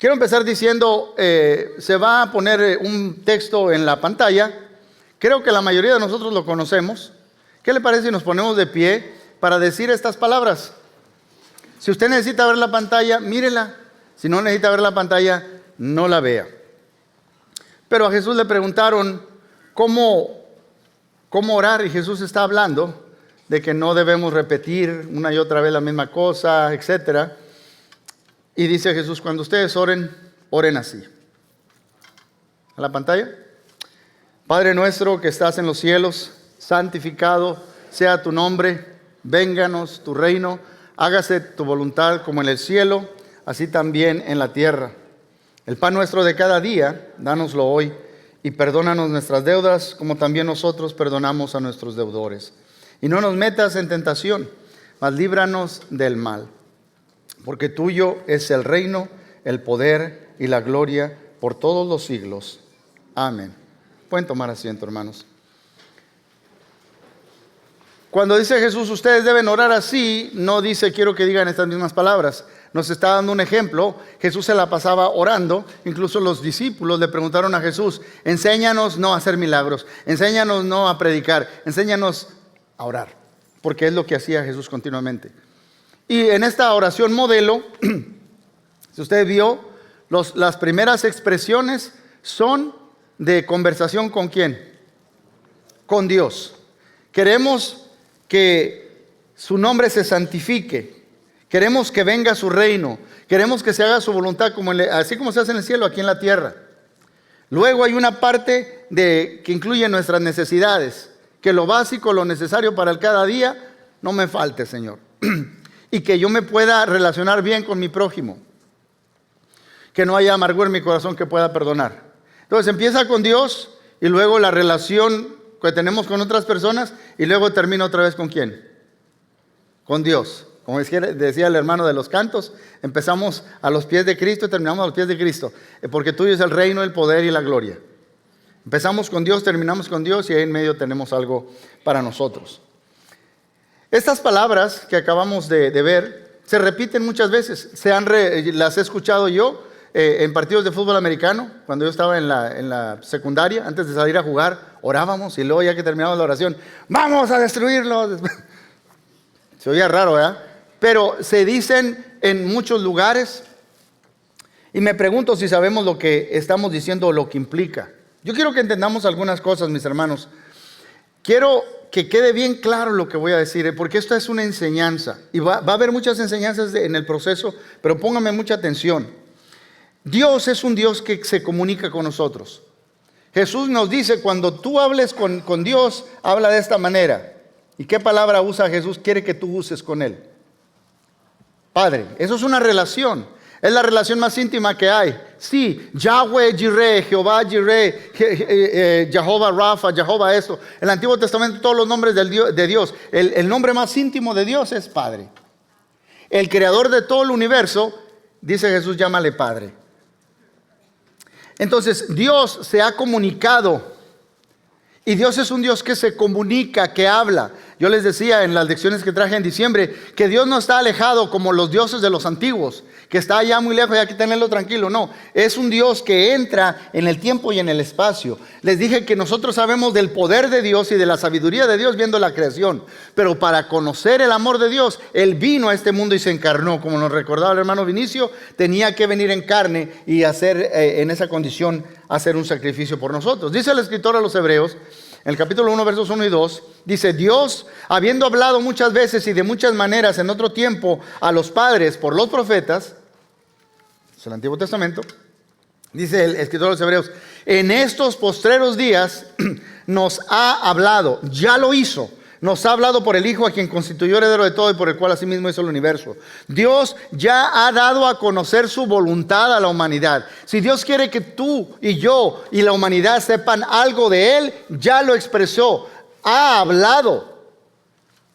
Quiero empezar diciendo, se va a poner un texto en la pantalla. Creo que la mayoría de nosotros lo conocemos. ¿Qué le parece si nos ponemos de pie para decir estas palabras? Si usted necesita ver la pantalla, mírela. Si no necesita ver la pantalla, no la vea. Pero a Jesús le preguntaron cómo orar, y Jesús está hablando de que no debemos repetir una y otra vez la misma cosa, etc. Y dice Jesús, cuando ustedes oren, oren así. ¿A la pantalla? Padre nuestro que estás en los cielos, santificado sea tu nombre, vénganos tu reino, hágase tu voluntad como en el cielo, así también en la tierra. El pan nuestro de cada día, dánoslo hoy, y perdónanos nuestras deudas, como también nosotros perdonamos a nuestros deudores. Y no nos metas en tentación, mas líbranos del mal. Porque tuyo es el reino, el poder y la gloria por todos los siglos. Amén. Pueden tomar asiento, hermanos. Cuando dice Jesús, ustedes deben orar así, no dice quiero que digan estas mismas palabras. Nos está dando un ejemplo. Jesús se la pasaba orando. Incluso los discípulos le preguntaron a Jesús, enséñanos no a hacer milagros, enséñanos no a predicar, enséñanos a orar. Porque es lo que hacía Jesús continuamente. Y en esta oración modelo, si usted vio, las primeras expresiones son de conversación ¿con quién? Con Dios. Queremos que su nombre se santifique. Queremos que venga su reino. Queremos que se haga su voluntad así como se hace en el cielo, aquí en la tierra. Luego hay una parte que incluye nuestras necesidades. Que lo básico, lo necesario para el cada día, no me falte, Señor. Y que yo me pueda relacionar bien con mi prójimo. Que no haya amargura en mi corazón que pueda perdonar. Entonces empieza con Dios y luego la relación que tenemos con otras personas y luego termina otra vez ¿con quién? Con Dios. Como decía el hermano de los cantos, empezamos a los pies de Cristo y terminamos a los pies de Cristo. Porque tuyo es el reino, el poder y la gloria. Empezamos con Dios, terminamos con Dios y ahí en medio tenemos algo para nosotros. Estas palabras que acabamos de ver se repiten muchas veces. Las he escuchado yo en partidos de fútbol americano. Cuando yo estaba en la secundaria, antes de salir a jugar, orábamos y luego ya que terminamos la oración, ¡vamos a destruirlos! Se oía raro, ¿verdad? Pero se dicen en muchos lugares y me pregunto si sabemos lo que estamos diciendo o lo que implica. Yo quiero que entendamos algunas cosas, mis hermanos. Quiero que quede bien claro lo que voy a decir, porque esto es una enseñanza. Y va a haber muchas enseñanzas en el proceso, pero pónganme mucha atención. Dios es un Dios que se comunica con nosotros. Jesús nos dice, cuando tú hables con Dios, habla de esta manera. ¿Y qué palabra usa Jesús? Quiere que tú uses con Él. Padre, eso es una relación. Es la relación más íntima que hay. Sí, Yahweh Jireh, Jehová Jireh, Jehová Rafa, Jehová esto. En el Antiguo Testamento todos los nombres de Dios. El nombre más íntimo de Dios es Padre. El creador de todo el universo, dice Jesús, llámale Padre. Entonces Dios se ha comunicado. Y Dios es un Dios que se comunica, que habla. Yo les decía en las lecciones que traje en diciembre que Dios no está alejado como los dioses de los antiguos, que está allá muy lejos y hay que tenerlo tranquilo. No, es un Dios que entra en el tiempo y en el espacio. Les dije que nosotros sabemos del poder de Dios y de la sabiduría de Dios viendo la creación. Pero para conocer el amor de Dios, Él vino a este mundo y se encarnó. Como nos recordaba el hermano Vinicio, tenía que venir en carne y hacer en esa condición, hacer un sacrificio por nosotros. Dice el escritor a los Hebreos, en el capítulo 1, versos 1 y 2, dice, Dios, habiendo hablado muchas veces y de muchas maneras en otro tiempo a los padres por los profetas, es el Antiguo Testamento, dice el escritor de los Hebreos, en estos postreros días nos ha hablado, ya lo hizo, nos ha hablado por el Hijo a quien constituyó heredero de todo y por el cual asimismo hizo el universo. Dios ya ha dado a conocer su voluntad a la humanidad. Si Dios quiere que tú y yo y la humanidad sepan algo de Él, ya lo expresó, ha hablado.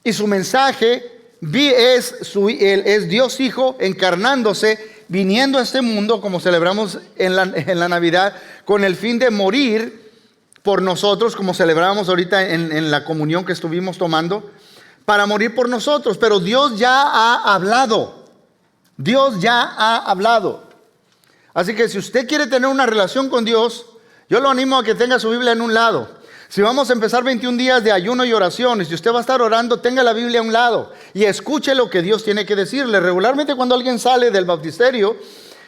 Y su mensaje es Dios Hijo encarnándose, viniendo a este mundo como celebramos en la Navidad, con el fin de morir por nosotros, como celebramos ahorita en la comunión que estuvimos tomando, para morir por nosotros. Pero Dios ya ha hablado. Dios ya ha hablado. Así que si usted quiere tener una relación con Dios, yo lo animo a que tenga su Biblia en un lado. Si vamos a empezar 21 días de ayuno y oración, y si usted va a estar orando, tenga la Biblia a un lado y escuche lo que Dios tiene que decirle. Regularmente cuando alguien sale del bautisterio,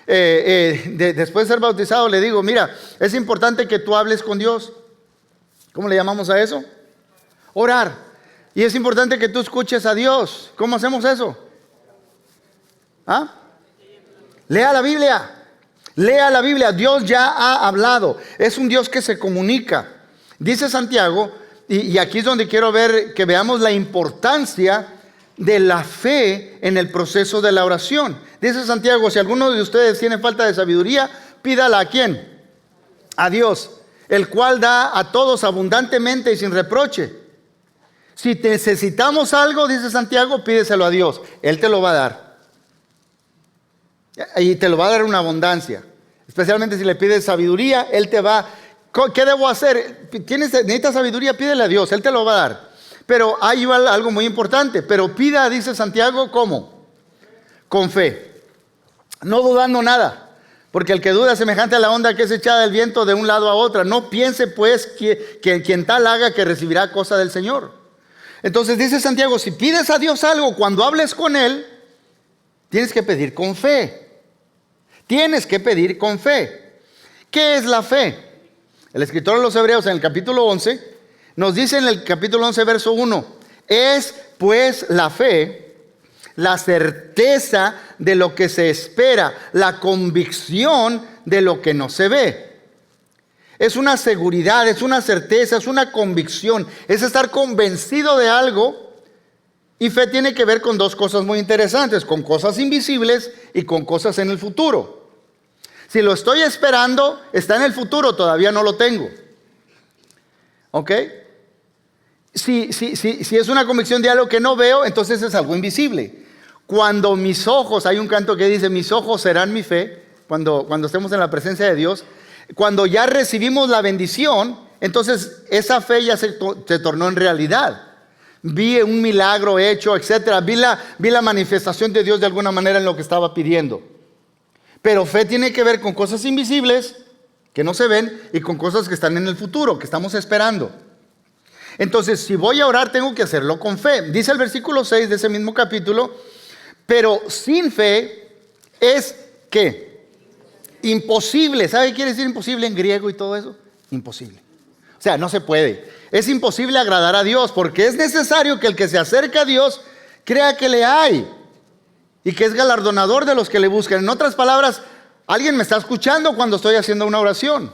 después de ser bautizado, le digo, mira, es importante que tú hables con Dios. ¿Cómo le llamamos a eso? Orar. Y es importante que tú escuches a Dios. ¿Cómo hacemos eso? ¿Ah? Lea la Biblia. Lea la Biblia. Dios ya ha hablado. Es un Dios que se comunica. Dice Santiago, y aquí es donde quiero ver que veamos la importancia de la fe en el proceso de la oración. Dice Santiago, si alguno de ustedes tiene falta de sabiduría, pídala ¿a quién? A Dios, el cual da a todos abundantemente y sin reproche. Si necesitamos algo, dice Santiago, pídeselo a Dios. Él te lo va a dar. Y te lo va a dar una abundancia. Especialmente si le pides sabiduría, Él te va. ¿Qué debo hacer? ¿Necesitas sabiduría? Pídele a Dios, Él te lo va a dar. Pero hay algo muy importante. Pero pida, dice Santiago, ¿cómo? Con fe. No dudando nada. Porque el que duda es semejante a la onda que es echada del viento de un lado a otro. No piense pues que quien tal haga que recibirá cosa del Señor. Entonces dice Santiago, si pides a Dios algo, cuando hables con Él, tienes que pedir con fe. Tienes que pedir con fe. ¿Qué es la fe? El escritor de los Hebreos en el capítulo 11 nos dice en el capítulo 11 verso 1, es pues la fe, la certeza de lo que se espera, la convicción de lo que no se ve. Es una seguridad, es una certeza, es una convicción, es estar convencido de algo. Y fe tiene que ver con dos cosas muy interesantes, con cosas invisibles y con cosas en el futuro. Si lo estoy esperando, está en el futuro, todavía no lo tengo. ¿Ok? Si es una convicción de algo que no veo, entonces es algo invisible. Cuando mis ojos, hay un canto que dice, mis ojos serán mi fe, cuando estemos en la presencia de Dios, cuando ya recibimos la bendición, entonces esa fe ya se tornó en realidad. Vi un milagro hecho, etcétera. Vi la manifestación de Dios de alguna manera en lo que estaba pidiendo. Pero fe tiene que ver con cosas invisibles que no se ven y con cosas que están en el futuro, que estamos esperando. Entonces, si voy a orar, tengo que hacerlo con fe. Dice el versículo 6 de ese mismo capítulo, pero sin fe es ¿qué? Imposible. ¿Sabe qué quiere decir imposible en griego y todo eso? Imposible. O sea, no se puede. Es imposible agradar a Dios porque es necesario que el que se acerca a Dios crea que le hay y que es galardonador de los que le buscan. En otras palabras, alguien me está escuchando cuando estoy haciendo una oración.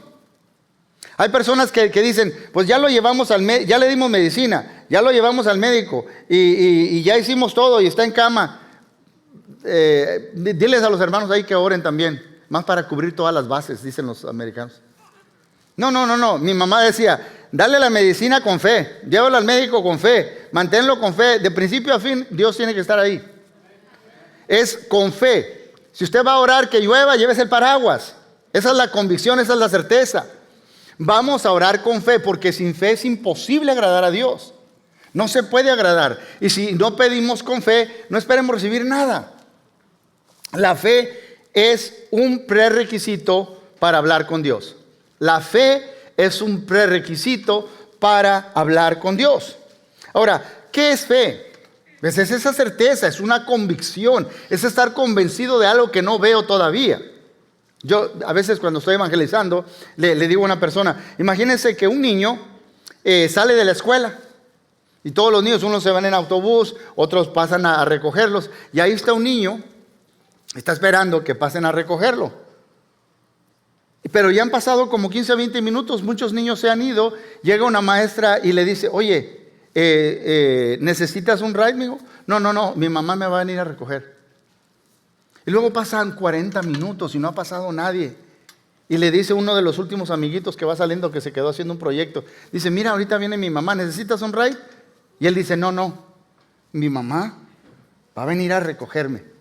Hay personas que dicen, pues ya lo llevamos ya le dimos medicina, ya lo llevamos al médico y ya hicimos todo y está en cama. Diles a los hermanos ahí que oren también, más para cubrir todas las bases, dicen los americanos. No. Mi mamá decía, dale la medicina con fe, llévalo al médico con fe, manténlo con fe. De principio a fin, Dios tiene que estar ahí. Es con fe. Si usted va a orar que llueva, llévese el paraguas. Esa es la convicción, esa es la certeza. Vamos a orar con fe, porque sin fe es imposible agradar a Dios. No se puede agradar. Y si no pedimos con fe, no esperemos recibir nada. La fe es un prerequisito para hablar con Dios. La fe es un prerequisito para hablar con Dios. Ahora, ¿qué es fe? Pues es esa certeza, es una convicción, es estar convencido de algo que no veo todavía. Yo a veces cuando estoy evangelizando le digo a una persona, imagínense que un niño sale de la escuela y todos los niños, unos se van en autobús, otros pasan a recogerlos y ahí está un niño, está esperando que pasen a recogerlo. Pero ya han pasado como 15 o 20 minutos, muchos niños se han ido, llega una maestra y le dice, oye, ¿necesitas un ride, mijo? No, mi mamá me va a venir a recoger. Y luego pasan 40 minutos y no ha pasado nadie. Y le dice uno de los últimos amiguitos que va saliendo, que se quedó haciendo un proyecto, dice, mira, ahorita viene mi mamá, ¿necesitas un ride? Y él dice, no, mi mamá va a venir a recogerme.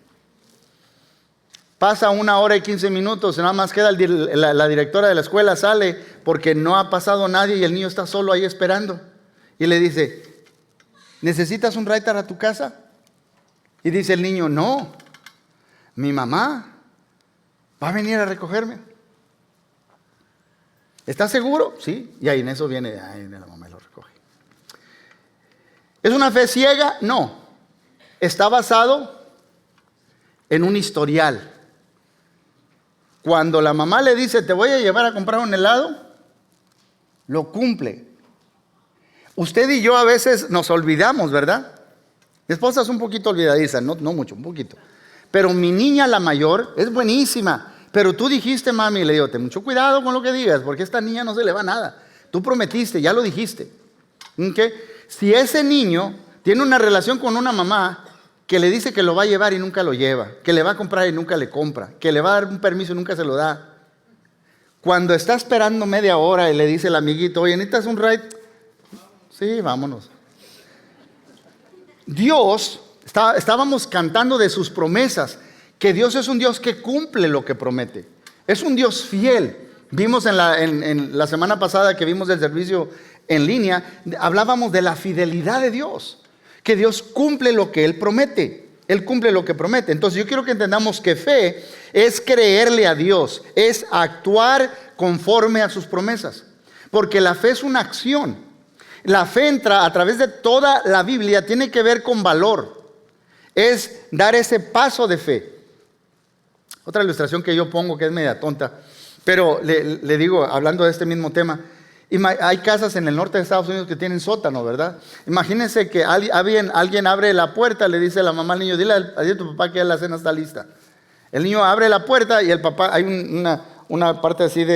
Pasa 1 hora y 15 minutos, nada más queda la directora de la escuela, sale porque no ha pasado nadie y el niño está solo ahí esperando. Y le dice, ¿necesitas un ride a tu casa? Y dice el niño, no, mi mamá ¿Va a venir a recogerme? ¿Estás seguro? Sí. Y ahí en eso viene la mamá y lo recoge. ¿Es una fe ciega? No. Está basado en un historial. Cuando la mamá le dice, te voy a llevar a comprar un helado, lo cumple. Usted y yo a veces nos olvidamos, ¿verdad? Mi esposa es un poquito olvidadiza, no mucho, un poquito. Pero mi niña, la mayor, es buenísima. Pero tú dijiste, mami, y le digo, ten mucho cuidado con lo que digas, porque a esta niña no se le va nada. Tú prometiste, ya lo dijiste. ¿Okay? Si ese niño tiene una relación con una mamá que le dice que lo va a llevar y nunca lo lleva, que le va a comprar y nunca le compra, que le va a dar un permiso y nunca se lo da. Cuando está esperando media hora y le dice el amiguito, oye, ¿necesitas un ride? Sí, vámonos. Dios, estábamos cantando de sus promesas, que Dios es un Dios que cumple lo que promete. Es un Dios fiel. Vimos en la semana pasada que vimos el servicio en línea, hablábamos de la fidelidad de Dios. Que Dios cumple lo que Él promete. Él cumple lo que promete. Entonces yo quiero que entendamos que fe es creerle a Dios, es actuar conforme a sus promesas. Porque la fe es una acción. La fe entra a través de toda la Biblia, tiene que ver con valor. Es dar ese paso de fe. Otra ilustración que yo pongo que es media tonta, pero le digo, hablando de este mismo tema, hay casas en el norte de Estados Unidos que tienen sótano, ¿verdad? Imagínense que alguien abre la puerta, le dice la mamá al niño, dile a tu papá que ya la cena está lista. El niño abre la puerta y el papá, hay una parte así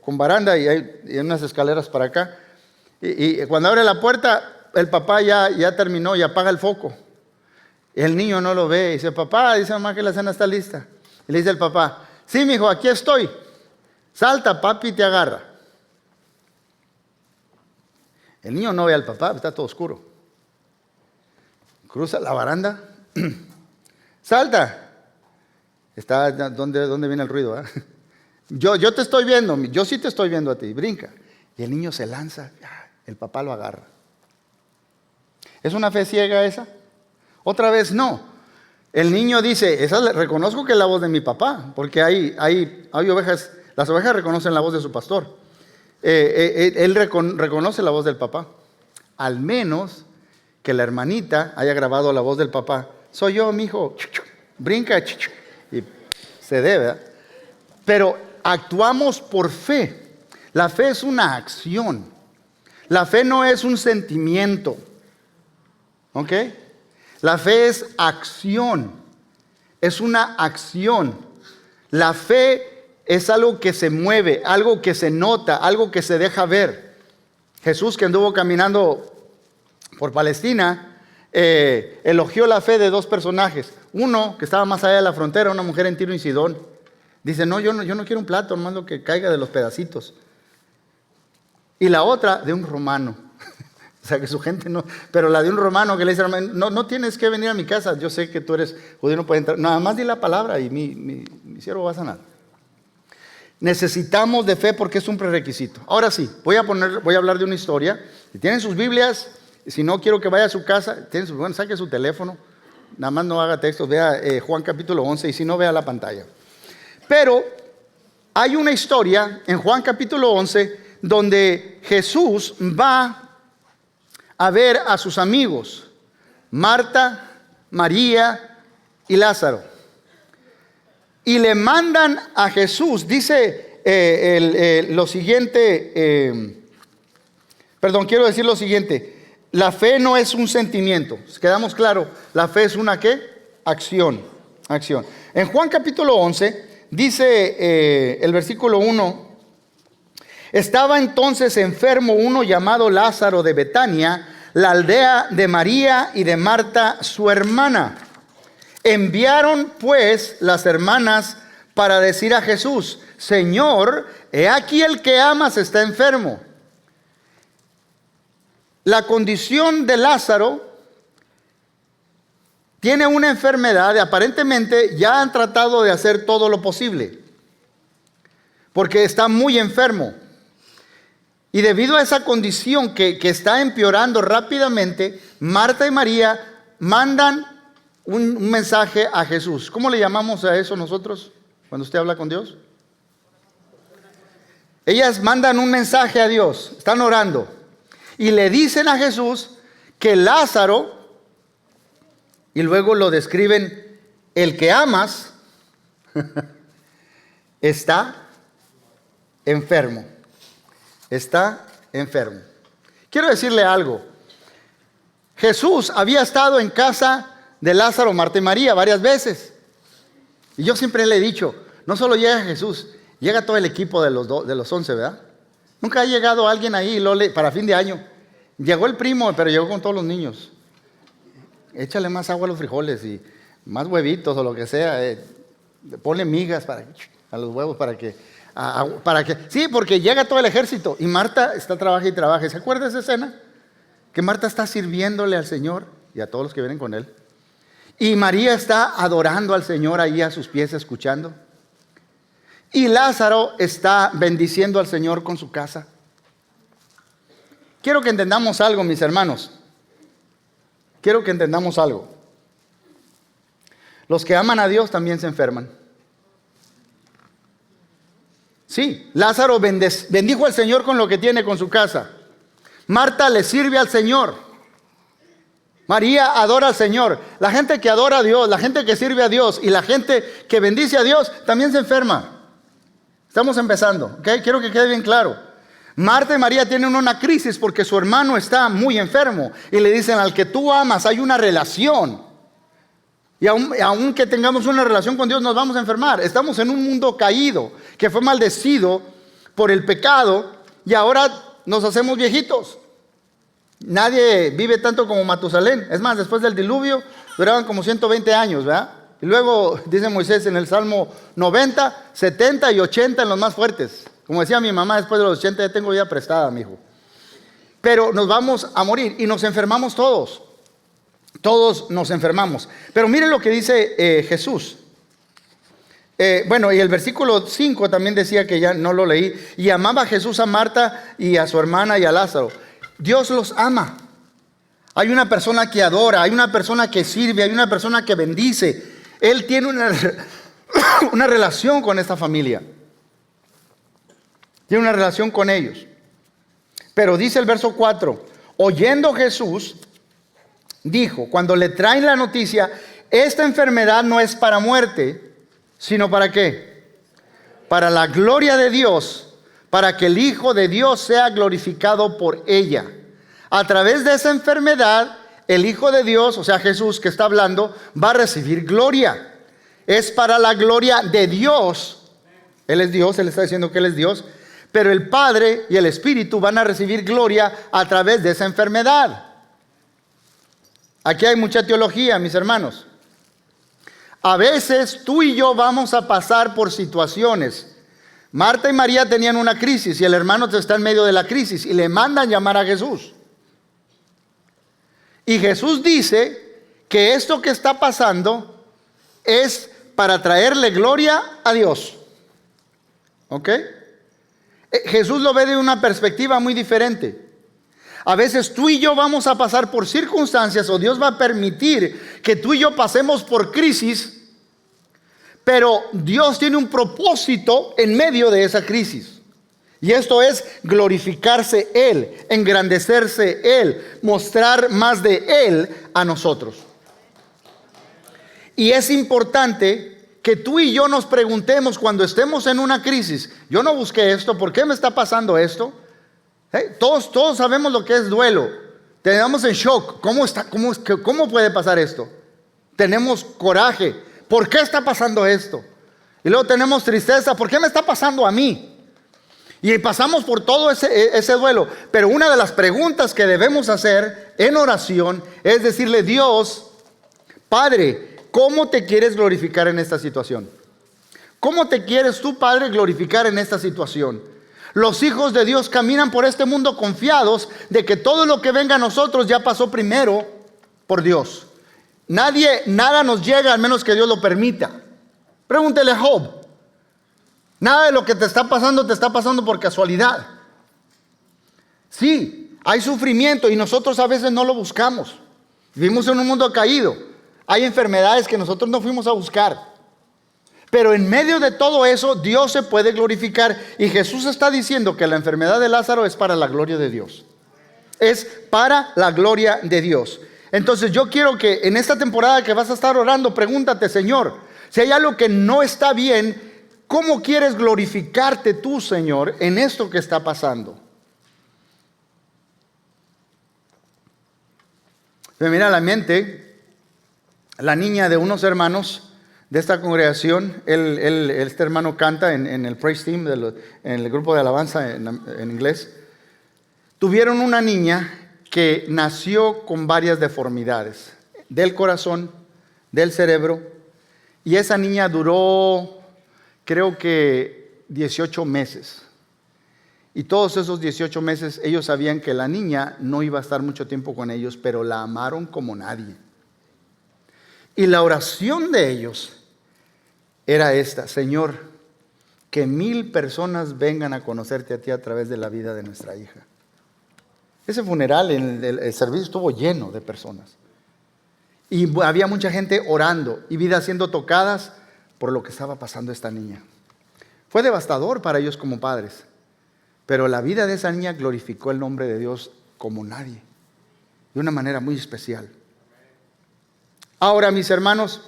con baranda y hay unas escaleras para acá. Y cuando abre la puerta, el papá ya terminó y apaga el foco. El niño no lo ve y dice, papá, dice mamá que la cena está lista. Y le dice el papá, sí, mijo, aquí estoy. Salta, papi, te agarra. El niño no ve al papá, está todo oscuro. Cruza la baranda. Salta. Está donde viene el ruido, ¿eh? Yo te estoy viendo, yo sí te estoy viendo a ti. Brinca. Y el niño se lanza. El papá lo agarra. ¿Es una fe ciega esa? Otra vez no. El niño dice, reconozco que es la voz de mi papá, porque hay ovejas, las ovejas reconocen la voz de su pastor. Él reconoce la voz del papá. Al menos que la hermanita haya grabado la voz del papá. Soy yo, mijo. Brinca. Y se debe. Pero actuamos por fe. La fe es una acción. La fe no es un sentimiento. ¿Ok? La fe es acción. Es una acción. La fe es algo que se mueve, algo que se nota, algo que se deja ver. Jesús, que anduvo caminando por Palestina, elogió la fe de dos personajes. Uno que estaba más allá de la frontera, una mujer en Tiro y Sidón. Dice, yo no quiero un plato, nomás lo que caiga de los pedacitos. Y la otra de un romano. O sea, que su gente no, pero la de un romano que le dice, no tienes que venir a mi casa, yo sé que tú eres judío, no puedes entrar. Nada más di la palabra y mi siervo va a sanar. Necesitamos de fe porque es un prerequisito. Ahora sí, voy a hablar de una historia. Si tienen sus Biblias, si no quiero que vaya a su casa, saque su teléfono, nada más no haga textos, vea Juan capítulo 11 y si no, vea la pantalla. Pero hay una historia en Juan capítulo 11 donde Jesús va a ver a sus amigos, Marta, María y Lázaro. Y le mandan a Jesús, dice lo siguiente, quiero decir lo siguiente, la fe no es un sentimiento, quedamos claros, la fe es una ¿qué? Acción. En Juan capítulo 11, dice el versículo 1, estaba entonces enfermo uno llamado Lázaro de Betania, la aldea de María y de Marta su hermana. Enviaron pues las hermanas para decir a Jesús, Señor, he aquí el que amas está enfermo. La condición de Lázaro tiene una enfermedad, aparentemente ya han tratado de hacer todo lo posible, porque está muy enfermo. Y debido a esa condición que está empeorando rápidamente, Marta y María mandan un mensaje a Jesús. ¿Cómo le llamamos a eso nosotros? cuando usted habla con Dios? Ellas mandan un mensaje a Dios, están orando y le dicen a Jesús que Lázaro, y luego lo describen, el que amas, está enfermo. Está enfermo. Quiero decirle algo. Jesús había estado en casa de Lázaro, Marta y María varias veces. Y yo siempre le he dicho, no solo llega Jesús, llega todo el equipo de los 11, ¿verdad? Nunca ha llegado alguien ahí para fin de año. Llegó el primo, pero llegó con todos los niños. Échale más agua a los frijoles y más huevitos o lo que sea. Ponle migas a los huevos para que... Sí, porque llega todo el ejército y Marta está trabaja y trabaja. ¿Se acuerda de esa escena? Que Marta está sirviéndole al Señor y a todos los que vienen con él. Y María está adorando al Señor ahí a sus pies, escuchando. Y Lázaro está bendiciendo al Señor con su casa. Quiero que entendamos algo, mis hermanos. Quiero que entendamos algo. Los que aman a Dios también se enferman. Sí, Lázaro bendijo al Señor con lo que tiene, con su casa. Marta le sirve al Señor. María adora al Señor. La gente que adora a Dios, la gente que sirve a Dios y la gente que bendice a Dios también se enferma. Estamos empezando, ¿ok? Quiero que quede bien claro. Marta y María tienen una crisis porque su hermano está muy enfermo. Y le dicen, al que tú amas hay una relación. Y aunque tengamos una relación con Dios, nos vamos a enfermar. Estamos en un mundo caído, que fue maldecido por el pecado. Y ahora nos hacemos viejitos. Nadie vive tanto como Matusalén. Es más, después del diluvio duraban como 120 años, ¿verdad? Y luego, dice Moisés en el Salmo 90, 70 y 80 en los más fuertes. Como decía mi mamá, después de los 80 ya tengo vida prestada, mi hijo. Pero nos vamos a morir y nos enfermamos todos. Todos nos enfermamos. Pero miren lo que dice Jesús. Y el versículo 5 también decía, que ya no lo leí. Y amaba Jesús a Marta y a su hermana y a Lázaro. Dios los ama. Hay una persona que adora, hay una persona que sirve, hay una persona que bendice. Él tiene una relación con esta familia. Tiene una relación con ellos. Pero dice el verso 4, oyendo Jesús, dijo, cuando le traen la noticia, esta enfermedad no es para muerte, sino para ¿qué? Para la gloria de Dios, para que el Hijo de Dios sea glorificado por ella. A través de esa enfermedad, el Hijo de Dios, o sea Jesús que está hablando, va a recibir gloria. Es para la gloria de Dios. Él es Dios, Él está diciendo que Él es Dios. Pero el Padre y el Espíritu van a recibir gloria a través de esa enfermedad. Aquí hay mucha teología, mis hermanos. A veces tú y yo vamos a pasar por situaciones. Marta y María tenían una crisis y el hermano está en medio de la crisis y le mandan llamar a Jesús. Y Jesús dice que esto que está pasando es para traerle gloria a Dios. ¿Ok? Jesús lo ve de una perspectiva muy diferente. A veces tú y yo vamos a pasar por circunstancias, o Dios va a permitir que tú y yo pasemos por crisis, pero Dios tiene un propósito en medio de esa crisis. Y esto es glorificarse Él, engrandecerse Él, mostrar más de Él a nosotros. Y es importante que tú y yo nos preguntemos cuando estemos en una crisis. Yo no busqué esto, ¿por qué me está pasando esto? Todos sabemos lo que es duelo. Tenemos en shock. ¿Cómo puede pasar esto? Tenemos coraje. ¿Por qué está pasando esto? Y luego tenemos tristeza. ¿Por qué me está pasando a mí? Y pasamos por todo ese duelo. Pero una de las preguntas que debemos hacer en oración es decirle, Dios, Padre, ¿cómo te quieres glorificar en esta situación? ¿Cómo te quieres tú, Padre, glorificar en esta situación? Los hijos de Dios caminan por este mundo confiados de que todo lo que venga a nosotros ya pasó primero por Dios. Nada nos llega al menos que Dios lo permita. Pregúntele a Job. Nada de lo que te está pasando por casualidad. Sí, hay sufrimiento y nosotros a veces no lo buscamos. Vivimos en un mundo caído. Hay enfermedades que nosotros no fuimos a buscar. Pero en medio de todo eso, Dios se puede glorificar. Y Jesús está diciendo que la enfermedad de Lázaro es para la gloria de Dios. Es para la gloria de Dios. Entonces yo quiero que en esta temporada que vas a estar orando, pregúntate, Señor, si hay algo que no está bien, ¿cómo quieres glorificarte tú, Señor, en esto que está pasando? Me viene a la mente la niña de unos hermanos de esta congregación. Este hermano canta en el praise team, en el grupo de alabanza en inglés. Tuvieron una niña que nació con varias deformidades del corazón, del cerebro, y esa niña duró, creo que 18 meses. Y todos esos 18 meses ellos sabían que la niña no iba a estar mucho tiempo con ellos, pero la amaron como nadie. Y la oración de ellos era esta: Señor, que 1000 personas vengan a conocerte a ti a través de la vida de nuestra hija. Ese funeral, el servicio estuvo lleno de personas. Y había mucha gente orando y vidas siendo tocadas por lo que estaba pasando esta niña. Fue devastador para ellos como padres. Pero la vida de esa niña glorificó el nombre de Dios como nadie, de una manera muy especial. Ahora, mis hermanos,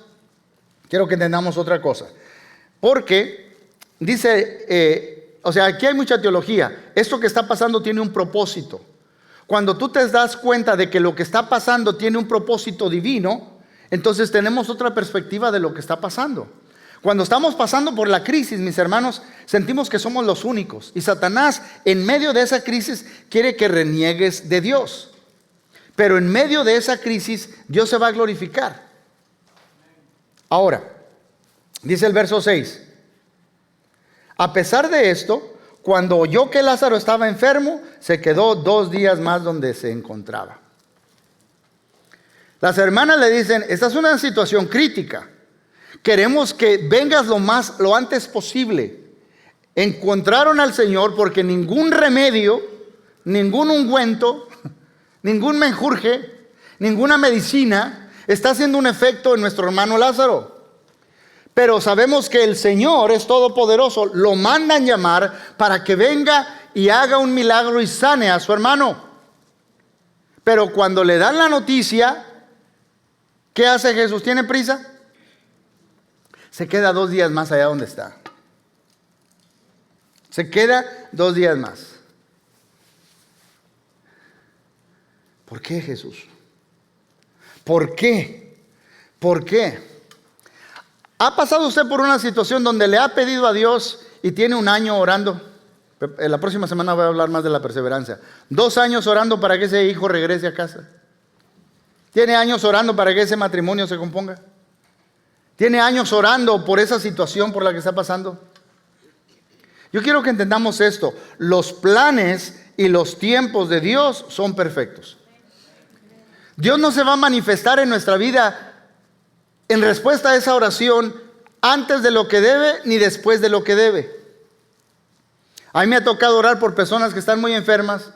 quiero que entendamos otra cosa. Porque dice, aquí hay mucha teología. Esto que está pasando tiene un propósito. Cuando tú te das cuenta de que lo que está pasando tiene un propósito divino, entonces tenemos otra perspectiva de lo que está pasando. Cuando estamos pasando por la crisis, mis hermanos, sentimos que somos los únicos. Y Satanás, en medio de esa crisis, quiere que reniegues de Dios. Pero en medio de esa crisis, Dios se va a glorificar. Ahora, dice el verso 6. A pesar de esto, cuando oyó que Lázaro estaba enfermo, se quedó 2 días más donde se encontraba. Las hermanas le dicen: esta es una situación crítica. Queremos que vengas lo antes posible. Encontraron al Señor porque ningún remedio, ningún ungüento, ningún menjurje, ninguna medicina está haciendo un efecto en nuestro hermano Lázaro. Pero sabemos que el Señor es todopoderoso. Lo mandan llamar para que venga y haga un milagro y sane a su hermano. Pero cuando le dan la noticia, ¿qué hace Jesús? ¿Tiene prisa? Se queda 2 días más allá donde está. Se queda 2 días más. ¿Por qué, Jesús? ¿Por qué? ¿Por qué? ¿Ha pasado usted por una situación donde le ha pedido a Dios y tiene 1 año orando? En la próxima semana voy a hablar más de la perseverancia. 2 años orando para que ese hijo regrese a casa. ¿Tiene años orando para que ese matrimonio se componga? ¿Tiene años orando por esa situación por la que está pasando? Yo quiero que entendamos esto. Los planes y los tiempos de Dios son perfectos. Dios no se va a manifestar en nuestra vida en respuesta a esa oración antes de lo que debe ni después de lo que debe. A mí me ha tocado orar por personas que están muy enfermas.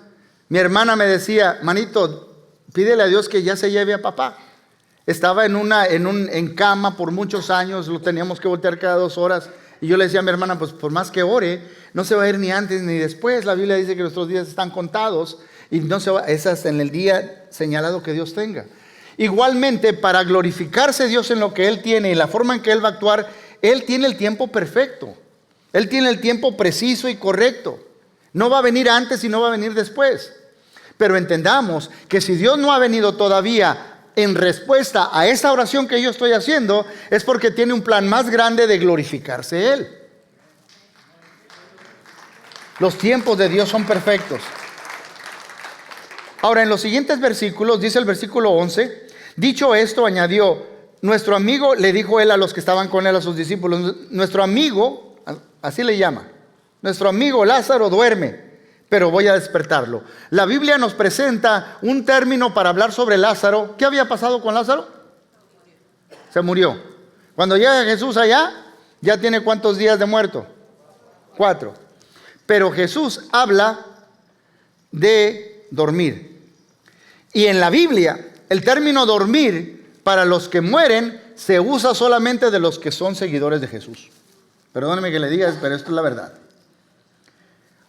Mi hermana me decía: manito, pídele a Dios que ya se lleve a papá. Estaba en cama por muchos años, lo teníamos que voltear cada 2 horas. Y yo le decía a mi hermana: pues por más que ore, no se va a ir ni antes ni después. La Biblia dice que nuestros días están contados y no se va, es hasta en el día señalado que Dios tenga. Igualmente, para glorificarse Dios en lo que Él tiene y la forma en que Él va a actuar, Él tiene el tiempo perfecto. Él tiene el tiempo preciso y correcto. No va a venir antes y no va a venir después. Pero entendamos que si Dios no ha venido todavía en respuesta a esta oración que yo estoy haciendo, es porque tiene un plan más grande de glorificarse Él. Los tiempos de Dios son perfectos. Ahora, en los siguientes versículos, dice el versículo 11, dicho esto, añadió: nuestro amigo, le dijo él a los que estaban con él, a sus discípulos, nuestro amigo, así le llama, nuestro amigo Lázaro duerme, pero voy a despertarlo. La Biblia nos presenta un término para hablar sobre Lázaro. ¿Qué había pasado con Lázaro? Se murió. Cuando llega Jesús allá, ya tiene ¿cuántos días de muerto? 4. Pero Jesús habla de dormir. Y en la Biblia, el término dormir para los que mueren se usa solamente de los que son seguidores de Jesús. Perdóneme que le diga, pero esto es la verdad.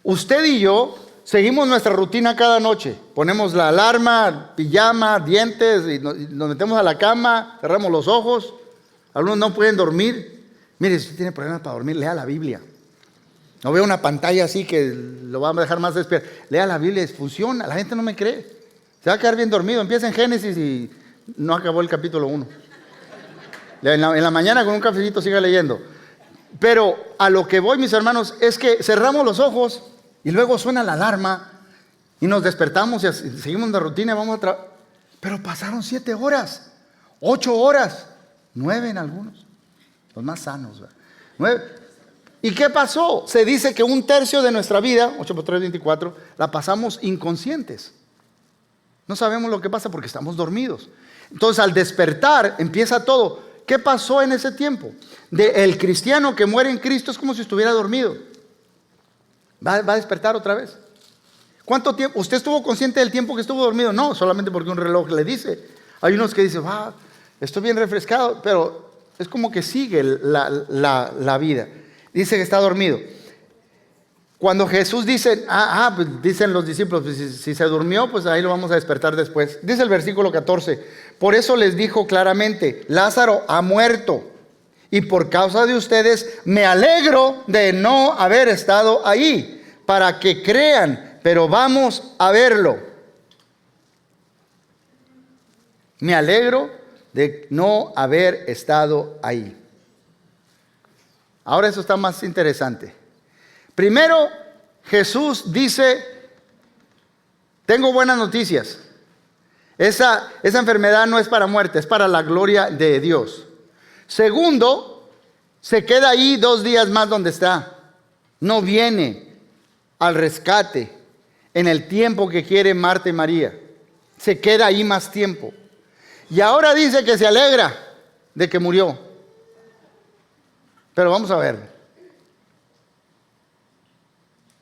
Usted y yo seguimos nuestra rutina cada noche. Ponemos la alarma, pijama, dientes, y nos metemos a la cama, cerramos los ojos. Algunos no pueden dormir. Mire, si usted tiene problemas para dormir, lea la Biblia. No vea una pantalla así que lo va a dejar más despierto. Lea la Biblia, funciona. La gente no me cree. Se va a quedar bien dormido. Empieza en Génesis y no acabó el capítulo 1. En la mañana con un cafecito siga leyendo. Pero a lo que voy, mis hermanos, es que cerramos los ojos y luego suena la alarma y nos despertamos y seguimos la rutina y vamos a trabajar. Pero pasaron 7 horas, 8 horas, 9 en algunos, los más sanos, ¿verdad? 9. ¿Y qué pasó? Se dice que 1/3 de nuestra vida, 8 por 3, 24, la pasamos inconscientes. No sabemos lo que pasa porque estamos dormidos. Entonces al despertar empieza todo. ¿Qué pasó en ese tiempo? El cristiano que muere en Cristo es como si estuviera dormido. ¿Va a despertar otra vez? ¿Cuánto tiempo? ¿Usted estuvo consciente del tiempo que estuvo dormido? No, solamente porque un reloj le dice. Hay unos que dicen, estoy bien refrescado, pero es como que sigue la vida. Dice que está dormido. Cuando Jesús dice, pues dicen los discípulos, pues si se durmió, pues ahí lo vamos a despertar después. Dice el versículo 14, por eso les dijo claramente, Lázaro ha muerto. Y por causa de ustedes me alegro de no haber estado ahí, para que crean, pero vamos a verlo. Me alegro de no haber estado ahí. Ahora eso está más interesante. Primero, Jesús dice, tengo buenas noticias. Esa enfermedad no es para muerte, es para la gloria de Dios. Segundo, se queda ahí 2 días más donde está. No viene al rescate en el tiempo que quiere Marta y María. Se queda ahí más tiempo. Y ahora dice que se alegra de que murió. Pero vamos a ver.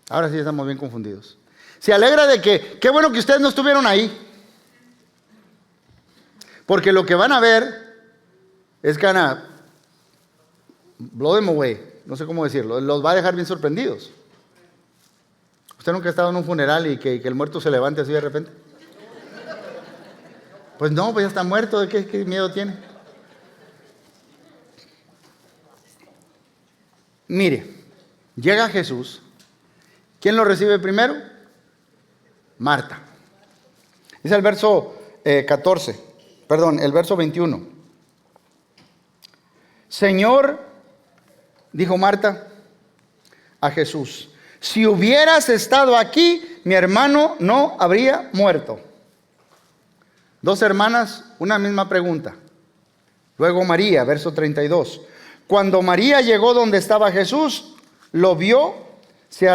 Ahora sí estamos bien confundidos. Se alegra de que, qué bueno que ustedes no estuvieron ahí. Porque lo que van a ver es gonna blow them away. No sé cómo decirlo. Los va a dejar bien sorprendidos. ¿Usted nunca ha estado en un funeral y que el muerto se levante así de repente? Pues no, pues ya está muerto. ¿Qué miedo tiene? Mire, llega Jesús. ¿Quién lo recibe primero? Marta. Dice el verso 21. Señor, dijo Marta a Jesús, si hubieras estado aquí, mi hermano no habría muerto. 2 hermanas, una misma pregunta. Luego María, verso 32. Cuando María llegó donde estaba Jesús, lo vio, se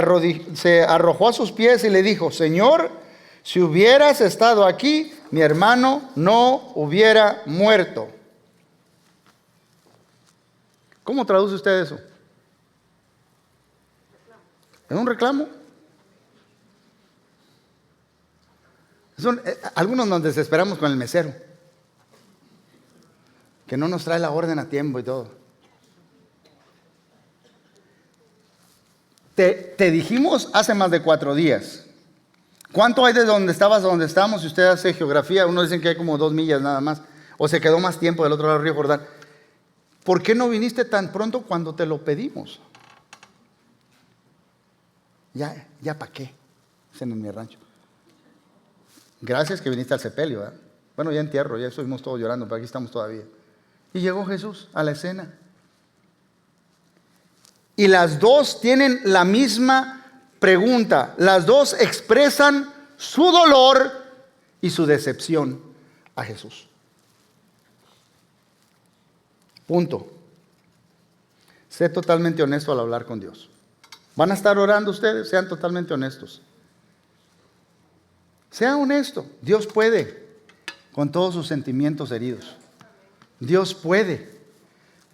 arrojó a sus pies y le dijo, Señor, si hubieras estado aquí, mi hermano no hubiera muerto. ¿Cómo traduce usted eso? ¿Es un reclamo? Algunos nos desesperamos con el mesero, que no nos trae la orden a tiempo y todo. Te dijimos hace más de 4 días. ¿Cuánto hay de donde estabas a donde estamos? Si usted hace geografía, unos dicen que hay como 2 millas nada más. O se quedó más tiempo del otro lado del río Jordán. ¿Por qué no viniste tan pronto cuando te lo pedimos? Ya para qué. Dicen en mi rancho. Gracias que viniste al sepelio, ¿verdad? Bueno, ya entierro, ya estuvimos todos llorando, pero aquí estamos todavía. Y llegó Jesús a la escena. Y las dos tienen la misma pregunta. Las dos expresan su dolor y su decepción a Jesús. Punto. Sé totalmente honesto al hablar con Dios. ¿Van a estar orando ustedes? Sean totalmente honestos. Sea honesto. Dios puede con todos sus sentimientos heridos. Dios puede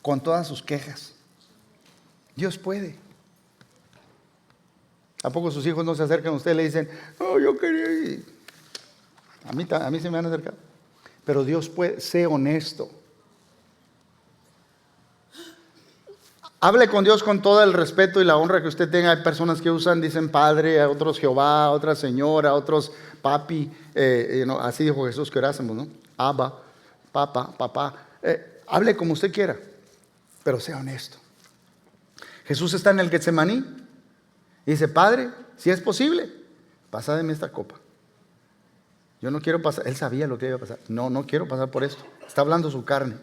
con todas sus quejas. Dios puede. ¿A poco sus hijos no se acercan a usted y le dicen, yo quería ir? A mí se me han acercado. Pero Dios puede, sé honesto. Hable con Dios con todo el respeto y la honra que usted tenga. Hay personas que dicen Padre, a otros Jehová, a otras Señora, a otros Papi. Así dijo Jesús que orásemos, ¿no? Abba, papá. Hable como usted quiera, pero sea honesto. Jesús está en el Getsemaní y dice, Padre, si es posible, pasa de mí esta copa. Yo no quiero pasar. Él sabía lo que iba a pasar. No quiero pasar por esto. Está hablando su carne.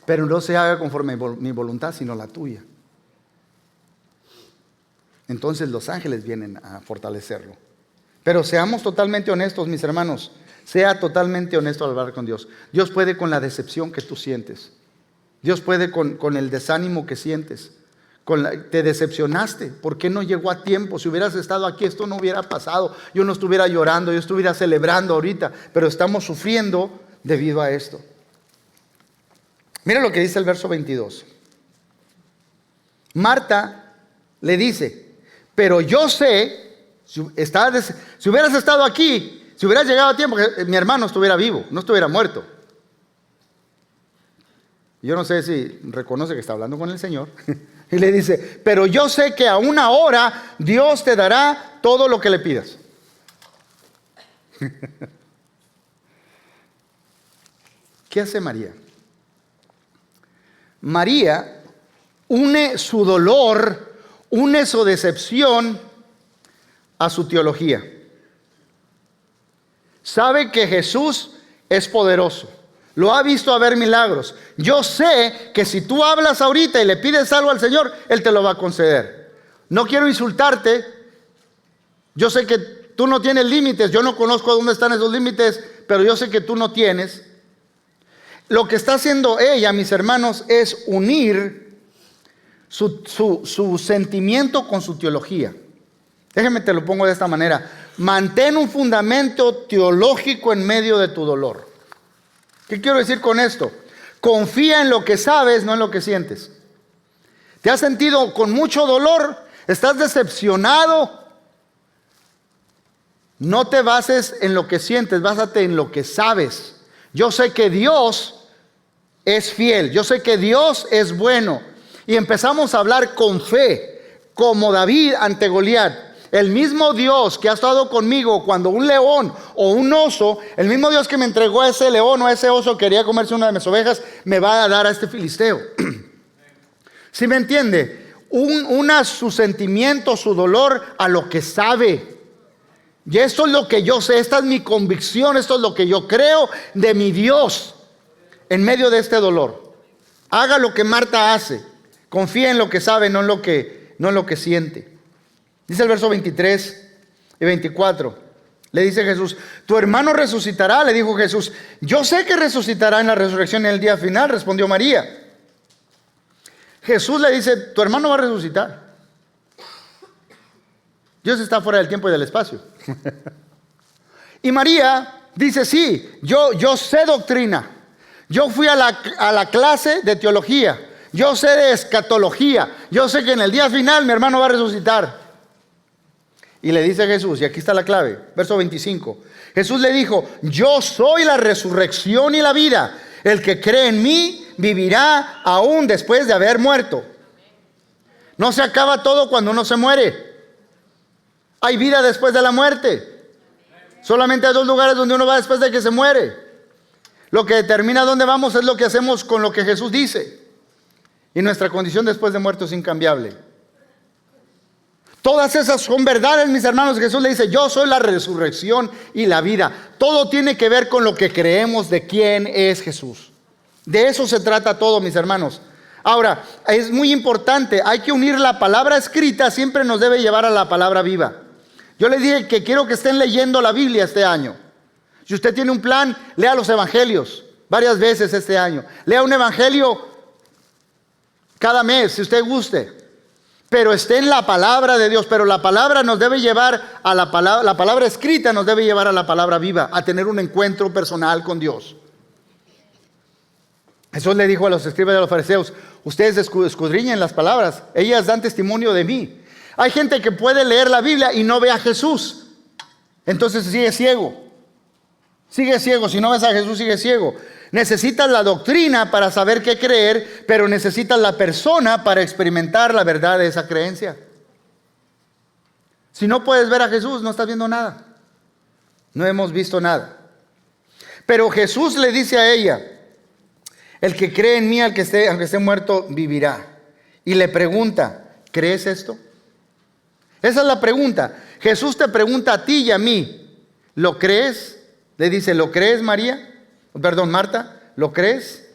Pero no se haga conforme mi voluntad, sino la tuya. Entonces los ángeles vienen a fortalecerlo. Pero seamos totalmente honestos, mis hermanos. Sea totalmente honesto al hablar con Dios. Dios puede con la decepción que tú sientes. Dios puede con el desánimo que sientes. Te decepcionaste. ¿Por qué no llegó a tiempo? Si hubieras estado aquí, esto no hubiera pasado. Yo no estuviera llorando, yo estuviera celebrando ahorita. Pero estamos sufriendo debido a esto. Mira lo que dice el verso 22. Marta le dice, pero yo sé, si hubieras estado aquí, si hubieras llegado a tiempo, que mi hermano estuviera vivo, no estuviera muerto. Yo no sé si reconoce que está hablando con el Señor. Y le dice, pero yo sé que a una hora Dios te dará todo lo que le pidas. ¿Qué hace María? María une su dolor, une su decepción a su teología. Sabe que Jesús es poderoso. Lo ha visto haber milagros. Yo sé que si tú hablas ahorita y le pides algo al Señor, Él te lo va a conceder. No quiero insultarte. Yo sé que tú no tienes límites. Yo no conozco dónde están esos límites, pero yo sé que tú no tienes. Lo que está haciendo ella, mis hermanos, es unir su sentimiento con su teología. Déjame te lo pongo de esta manera. Mantén un fundamento teológico en medio de tu dolor. ¿Qué quiero decir con esto? Confía en lo que sabes, no en lo que sientes. ¿Te has sentido con mucho dolor? ¿Estás decepcionado? No te bases en lo que sientes, básate en lo que sabes. Yo sé que Dios es fiel, yo sé que Dios es bueno. Y empezamos a hablar con fe, como David ante Goliat. El mismo Dios que ha estado conmigo cuando un león o un oso, el mismo Dios que me entregó a ese león o a ese oso quería comerse una de mis ovejas, me va a dar a este filisteo. ¿Sí me entiende? Una su sentimiento, su dolor a lo que sabe. Y esto es lo que yo sé, esta es mi convicción, esto es lo que yo creo de mi Dios en medio de este dolor. Haga lo que Marta hace. Confía en lo que sabe, no en lo que siente. Dice el verso 23 y 24. Le dice Jesús, tu hermano resucitará. Le dijo Jesús, yo sé que resucitará en la resurrección en el día final. Respondió María. Jesús le dice, tu hermano va a resucitar. Dios está fuera del tiempo y del espacio. Y María dice, sí, yo sé doctrina. Yo fui a la clase de teología. Yo sé de escatología. Yo sé que en el día final mi hermano va a resucitar. Y le dice Jesús, y aquí está la clave, verso 25. Jesús le dijo, yo soy la resurrección y la vida. El que cree en mí vivirá aún después de haber muerto. No se acaba todo cuando uno se muere. Hay vida después de la muerte. Solamente hay dos lugares donde uno va después de que se muere. Lo que determina dónde vamos es lo que hacemos con lo que Jesús dice. Y nuestra condición después de muerto es incambiable. Todas esas son verdades, mis hermanos. Jesús le dice, yo soy la resurrección y la vida. Todo tiene que ver con lo que creemos de quién es Jesús. De eso se trata todo, mis hermanos. Ahora, es muy importante, hay que unir la palabra escrita, siempre nos debe llevar a la palabra viva. Yo les dije que quiero que estén leyendo la Biblia este año. Si usted tiene un plan, lea los evangelios varias veces este año. Lea un evangelio cada mes, si usted guste. Pero esté en la palabra de Dios. Pero la palabra nos debe llevar a la palabra escrita nos debe llevar a la palabra viva, a tener un encuentro personal con Dios. Jesús le dijo a los escribas y a los fariseos, ustedes escudriñen las palabras, ellas dan testimonio de mí. Hay gente que puede leer la Biblia y no ve a Jesús. Entonces sigue ciego. Sigue ciego. Si no ves a Jesús, sigue ciego. Necesitas la doctrina para saber qué creer, pero necesitas la persona para experimentar la verdad de esa creencia. Si no puedes ver a Jesús, no estás viendo nada. No hemos visto nada. Pero Jesús le dice a ella: el que cree en mí, aunque esté muerto, vivirá. Y le pregunta: ¿crees esto? Esa es la pregunta. Jesús te pregunta a ti y a mí: ¿lo crees? Le dice: ¿lo crees, María? Perdón, Marta, ¿lo crees?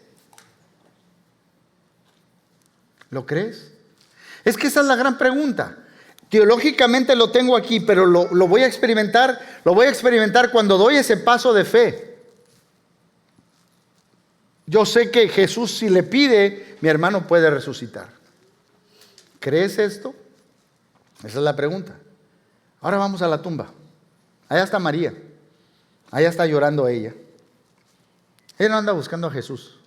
¿Lo crees? Es que esa es la gran pregunta. Teológicamente lo tengo aquí, pero lo voy a experimentar. Lo voy a experimentar cuando doy ese paso de fe. Yo sé que Jesús, si le pide, mi hermano puede resucitar. ¿Crees esto? Esa es la pregunta. Ahora vamos a la tumba. Allá está María. Allá está llorando ella. Ella no anda buscando a Jesús.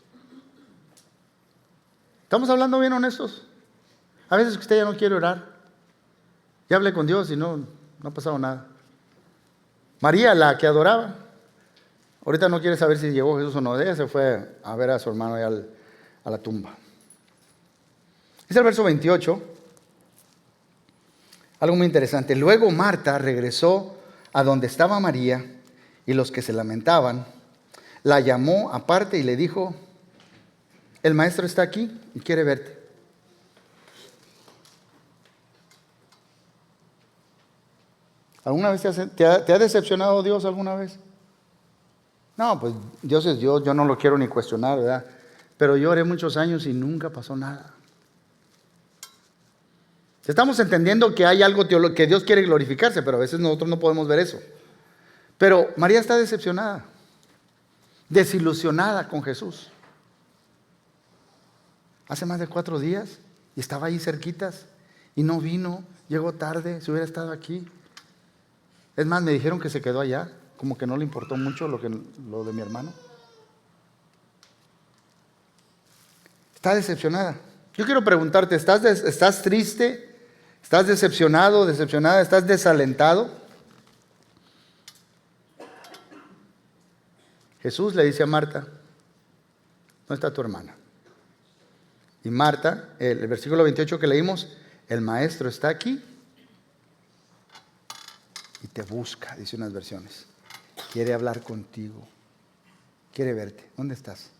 ¿Estamos hablando bien honestos? A veces usted ya no quiere orar. Ya hablé con Dios y no ha pasado nada. María, la que adoraba, ahorita no quiere saber si llegó Jesús o no. Ella se fue a ver a su hermano allá a la tumba. Es el verso 28. Algo muy interesante. Luego Marta regresó a donde estaba María, y los que se lamentaban la llamó aparte y le dijo: el maestro está aquí y quiere verte. ¿Alguna vez te ha decepcionado Dios alguna vez? No, pues Dios es Dios, yo no lo quiero ni cuestionar, ¿verdad? Pero yo oré muchos años y nunca pasó nada. Estamos entendiendo que hay algo que Dios quiere glorificarse, pero a veces nosotros no podemos ver eso. Pero María está decepcionada, desilusionada con Jesús. Hace más de 4 días y estaba ahí cerquitas y no vino, llegó tarde, si hubiera estado aquí. Es más, me dijeron que se quedó allá, como que no le importó mucho lo de mi hermano. Está decepcionada. Yo quiero preguntarte, ¿estás triste? ¿Estás decepcionado, decepcionada? ¿Estás desalentado? Jesús le dice a Marta: ¿dónde está tu hermana? Y Marta, el versículo 28 que leímos: el maestro está aquí y te busca, dice unas versiones. Quiere hablar contigo, quiere verte. ¿Dónde estás?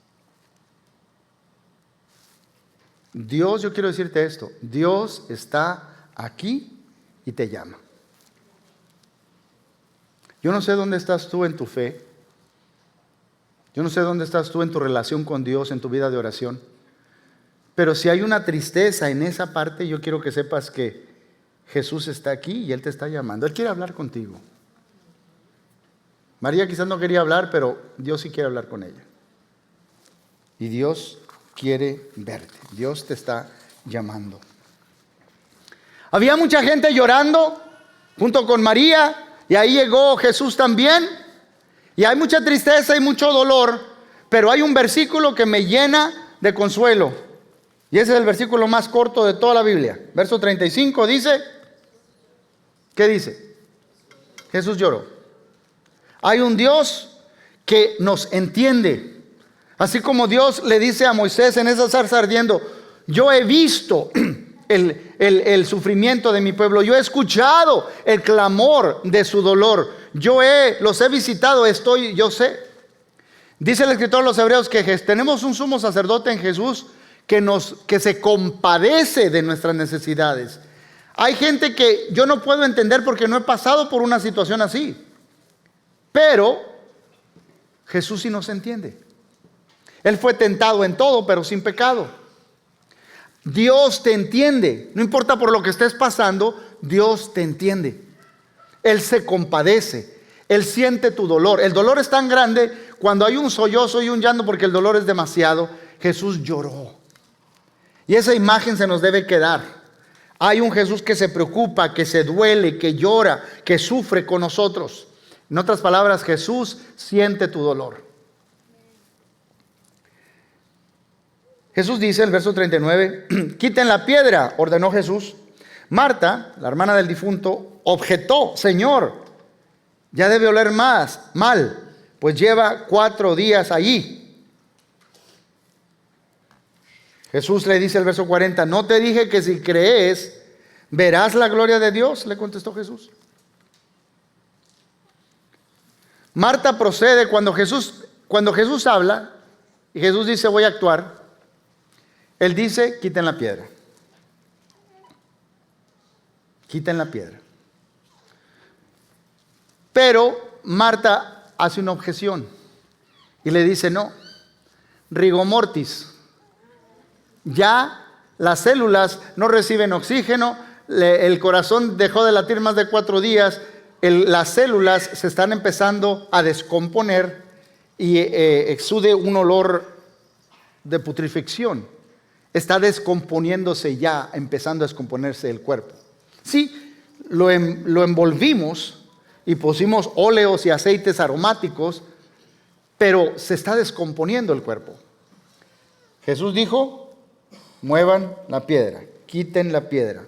Dios, yo quiero decirte esto: Dios está aquí y te llama. Yo no sé dónde estás tú en tu fe. Yo no sé dónde estás tú en tu relación con Dios, en tu vida de oración. Pero si hay una tristeza en esa parte, yo quiero que sepas que Jesús está aquí y Él te está llamando. Él quiere hablar contigo. María quizás no quería hablar, pero Dios sí quiere hablar con ella. Y Dios quiere verte. Dios te está llamando. Había mucha gente llorando junto con María, y ahí llegó Jesús también. Y hay mucha tristeza y mucho dolor, pero hay un versículo que me llena de consuelo. Y ese es el versículo más corto de toda la Biblia. Verso 35 dice, ¿qué dice? Jesús lloró. Hay un Dios que nos entiende. Así como Dios le dice a Moisés en esa zarza ardiendo: yo he visto el sufrimiento de mi pueblo, yo he escuchado el clamor de su dolor, los he visitado, yo sé. Dice el escritor de los Hebreos que tenemos un sumo sacerdote en Jesús que se compadece de nuestras necesidades. Hay gente que yo no puedo entender porque no he pasado por una situación así, pero Jesús sí nos entiende. Él fue tentado en todo, pero sin pecado. Dios te entiende. No importa por lo que estés pasando, Dios te entiende. Él se compadece. Él siente tu dolor. El dolor es tan grande cuando hay un sollozo y un llanto porque el dolor es demasiado. Jesús lloró. Y esa imagen se nos debe quedar. Hay un Jesús que se preocupa, que se duele, que llora, que sufre con nosotros. En otras palabras, Jesús siente tu dolor. Jesús dice, el verso 39, quiten la piedra, ordenó Jesús. Marta, la hermana del difunto, objetó: Señor, ya debe oler mal, pues lleva 4 días allí. Jesús le dice el verso 40, ¿no te dije que si crees, verás la gloria de Dios? Le contestó Jesús. Marta procede cuando Jesús habla y Jesús dice voy a actuar. Él dice quiten la piedra. Quiten la piedra. Pero Marta hace una objeción y le dice no, rigor mortis. Ya las células no reciben oxígeno, el corazón dejó de latir más de 4 días, las células se están empezando a descomponer y exude un olor de putrefacción. Está descomponiéndose ya, empezando a descomponerse el cuerpo. Sí, lo envolvimos y pusimos óleos y aceites aromáticos, pero se está descomponiendo el cuerpo. Jesús dijo, muevan la piedra, quiten la piedra.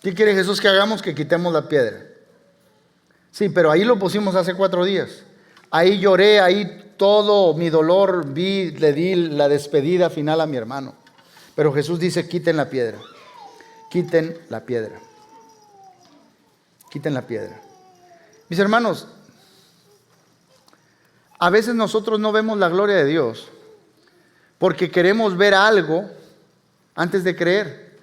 ¿Qué quiere Jesús que hagamos? Que quitemos la piedra. Sí, pero ahí lo pusimos hace 4 días. Ahí lloré, ahí todo mi dolor le di la despedida final a mi hermano. Pero Jesús dice, quiten la piedra. Quiten la piedra. Quiten la piedra. Mis hermanos, a veces nosotros no vemos la gloria de Dios porque queremos ver algo antes de creer.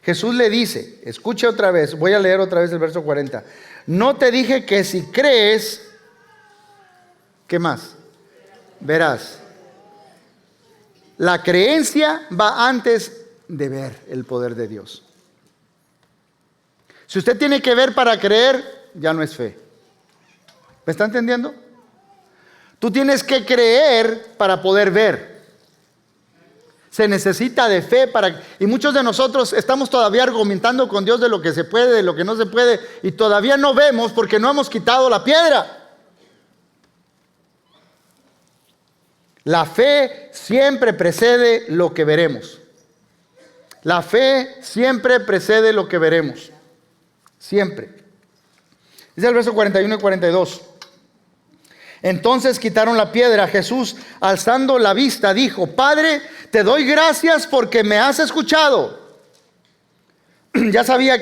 Jesús le dice, escuche otra vez, voy a leer otra vez el verso 40. No te dije que si crees, ¿qué más? Verás. La creencia va antes de ver el poder de Dios. Si usted tiene que ver para creer, ya no es fe. ¿Me está entendiendo? Tú tienes que creer para poder ver. Se necesita de fe y muchos de nosotros estamos todavía argumentando con Dios de lo que se puede, de lo que no se puede, y todavía no vemos porque no hemos quitado la piedra. La fe siempre precede lo que veremos. La fe siempre precede lo que veremos. Siempre. Dice el verso 41 y 42. Entonces quitaron la piedra. Jesús, alzando la vista, dijo, Padre, te doy gracias porque me has escuchado. Ya sabía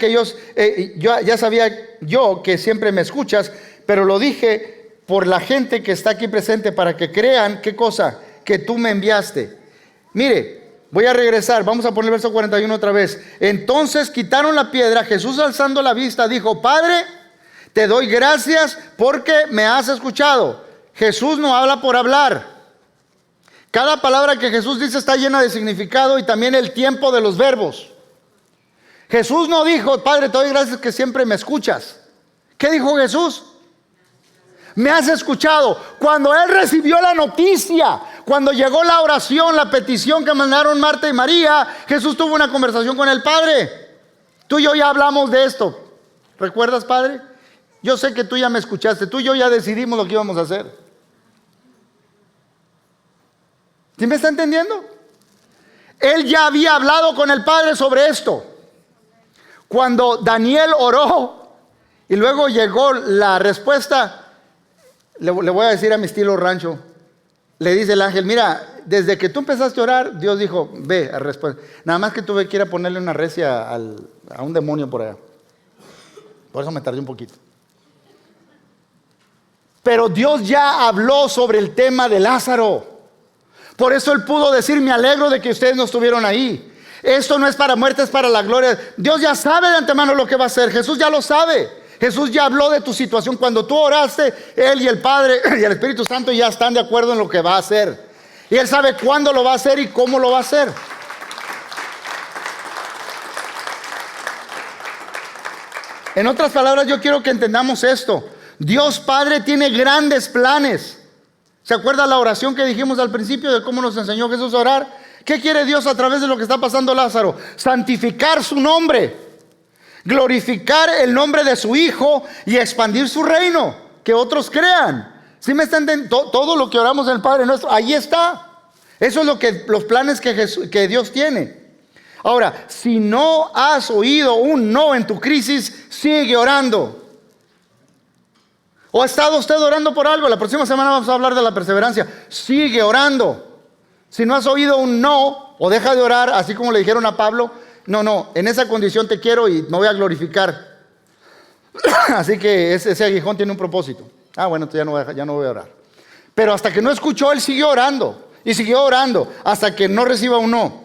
yo que siempre me escuchas, pero lo dije por la gente que está aquí presente para que crean, ¿qué cosa? Que tú me enviaste. Mire, voy a regresar, vamos a poner el verso 41 otra vez. Entonces quitaron la piedra. Jesús, alzando la vista, dijo, Padre, te doy gracias porque me has escuchado. Jesús no habla por hablar. Cada palabra que Jesús dice está llena de significado y también el tiempo de los verbos. Jesús no dijo, Padre, te doy gracias que siempre me escuchas. ¿Qué dijo Jesús? Me has escuchado. Cuando Él recibió la noticia, cuando llegó la oración, la petición que mandaron Marta y María, Jesús tuvo una conversación con el Padre. Tú y yo ya hablamos de esto. ¿Recuerdas, Padre? Yo sé que tú ya me escuchaste. Tú y yo ya decidimos lo que íbamos a hacer. ¿Sí me está entendiendo? Él ya había hablado con el Padre sobre esto. Cuando Daniel oró y luego llegó la respuesta, le voy a decir a mi estilo rancho, le dice el ángel, mira, desde que tú empezaste a orar, Dios dijo, ve a responder. Nada más que tuve que ir a ponerle una recia a un demonio por allá. Por eso me tardé un poquito. Pero Dios ya habló sobre el tema de Lázaro. Por eso Él pudo decir, me alegro de que ustedes no estuvieron ahí. Esto no es para muerte, es para la gloria. Dios ya sabe de antemano lo que va a hacer. Jesús ya lo sabe. Jesús ya habló de tu situación. Cuando tú oraste, Él y el Padre y el Espíritu Santo ya están de acuerdo en lo que va a hacer. Y Él sabe cuándo lo va a hacer y cómo lo va a hacer. En otras palabras, yo quiero que entendamos esto. Dios Padre tiene grandes planes. ¿Se acuerda la oración que dijimos al principio de cómo nos enseñó Jesús a orar? ¿Qué quiere Dios a través de lo que está pasando Lázaro? Santificar su nombre, glorificar el nombre de su Hijo y expandir su reino, que otros crean. ¿Sí me están entendiendo? Todo lo que oramos en el Padre Nuestro, ahí está. Eso es los planes que Dios tiene. Ahora, si no has oído un no en tu crisis, sigue orando. ¿O ha estado usted orando por algo? La próxima semana vamos a hablar de la perseverancia. Sigue orando. Si no has oído un no, O deja de orar, así como le dijeron a Pablo, no, en esa condición te quiero y me voy a glorificar. Así que ese aguijón tiene un propósito. Bueno, entonces ya no voy a orar. Pero hasta que no escuchó, él siguió orando. Y siguió orando hasta que no reciba un no.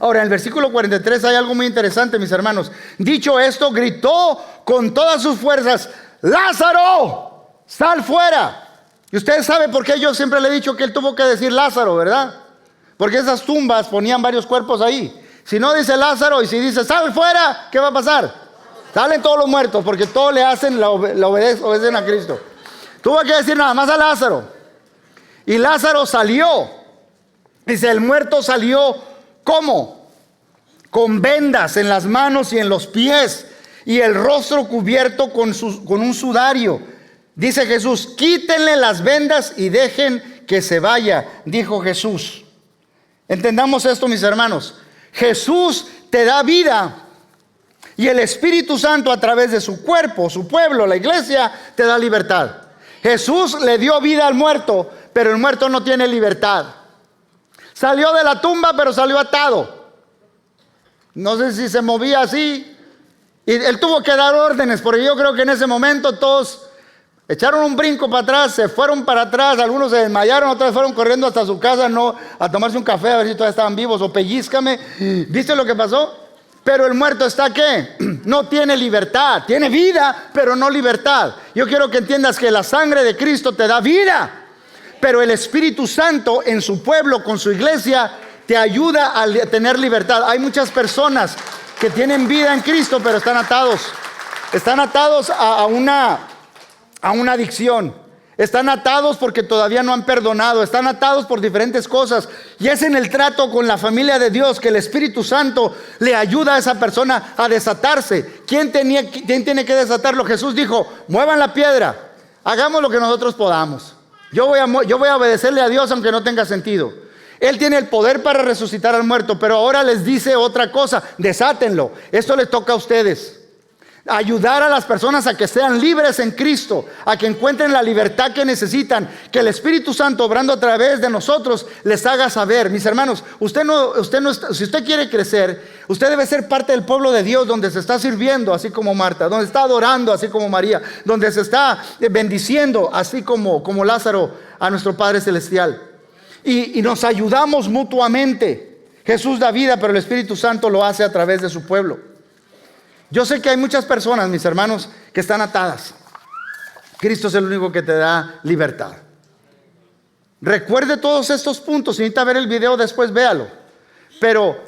Ahora, en el versículo 43 hay algo muy interesante, mis hermanos. Dicho esto, gritó con todas sus fuerzas: ¡Lázaro, sal fuera! Y ustedes saben por qué yo siempre le he dicho que él tuvo que decir Lázaro, ¿verdad? Porque esas tumbas ponían varios cuerpos ahí. Si no dice Lázaro y si dice sal fuera, ¿qué va a pasar? Salen todos los muertos, porque todos le hacen, obedecen a Cristo. Tuvo que decir nada más a Lázaro. Y Lázaro salió. Dice, el muerto salió, ¿cómo? Con vendas en las manos y en los pies, y el rostro cubierto con un sudario. Dice Jesús, quítenle las vendas y dejen que se vaya, dijo Jesús. Entendamos esto, mis hermanos. Jesús te da vida, y el Espíritu Santo a través de su cuerpo, su pueblo, la iglesia, te da libertad. Jesús le dio vida al muerto, pero el muerto no tiene libertad. Salió de la tumba, pero salió atado. No sé si se movía así. Y él tuvo que dar órdenes, porque yo creo que en ese momento todos echaron un brinco para atrás, se fueron para atrás, algunos se desmayaron, otros fueron corriendo hasta su casa a tomarse un café a ver si todavía estaban vivos, o pellízcame. ¿Viste lo que pasó? Pero el muerto está ¿qué? No tiene libertad, tiene vida, pero no libertad. Yo quiero que entiendas que la sangre de Cristo te da vida, pero el Espíritu Santo en su pueblo, con su iglesia, te ayuda a tener libertad. Hay muchas personas que tienen vida en Cristo, pero están atados a una adicción. Están atados porque todavía no han perdonado. Están atados por diferentes cosas. Y es en el trato con la familia de Dios que el Espíritu Santo le ayuda a esa persona a desatarse. ¿Quién tiene que desatarlo? Jesús dijo, muevan la piedra. Hagamos lo que nosotros podamos. Yo voy a obedecerle a Dios aunque no tenga sentido. Él tiene el poder para resucitar al muerto. Pero ahora les dice otra cosa. Desátenlo. Esto les toca a ustedes. Ayudar a las personas a que sean libres en Cristo, a que encuentren la libertad que necesitan, que el Espíritu Santo obrando a través de nosotros les haga saber. Mis hermanos, si usted quiere crecer, usted debe ser parte del pueblo de Dios, donde se está sirviendo así como Marta, donde está adorando así como María, donde se está bendiciendo así como Lázaro a nuestro Padre Celestial, y nos ayudamos mutuamente. Jesús da vida, pero el Espíritu Santo lo hace a través de su pueblo. Yo sé que hay muchas personas, mis hermanos, que están atadas. Cristo es el único que te da libertad. Recuerde todos estos puntos. Si necesita ver el video después, véalo. Pero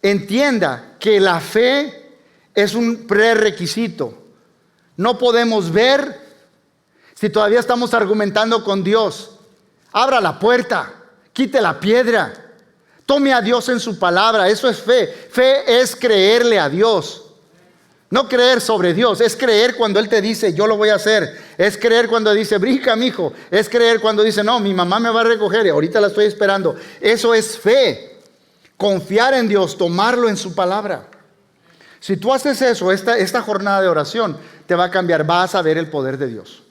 entienda que la fe es un prerequisito. No podemos ver si todavía estamos argumentando con Dios. Abra la puerta, quite la piedra, tome a Dios en su palabra. Eso es fe. Fe es creerle a Dios. No creer sobre Dios, es creer cuando Él te dice, yo lo voy a hacer. Es creer cuando dice, brinca, mijo. Es creer cuando dice, no, mi mamá me va a recoger y ahorita la estoy esperando. Eso es fe. Confiar en Dios, tomarlo en su palabra. Si tú haces eso, esta jornada de oración te va a cambiar. Vas a ver el poder de Dios.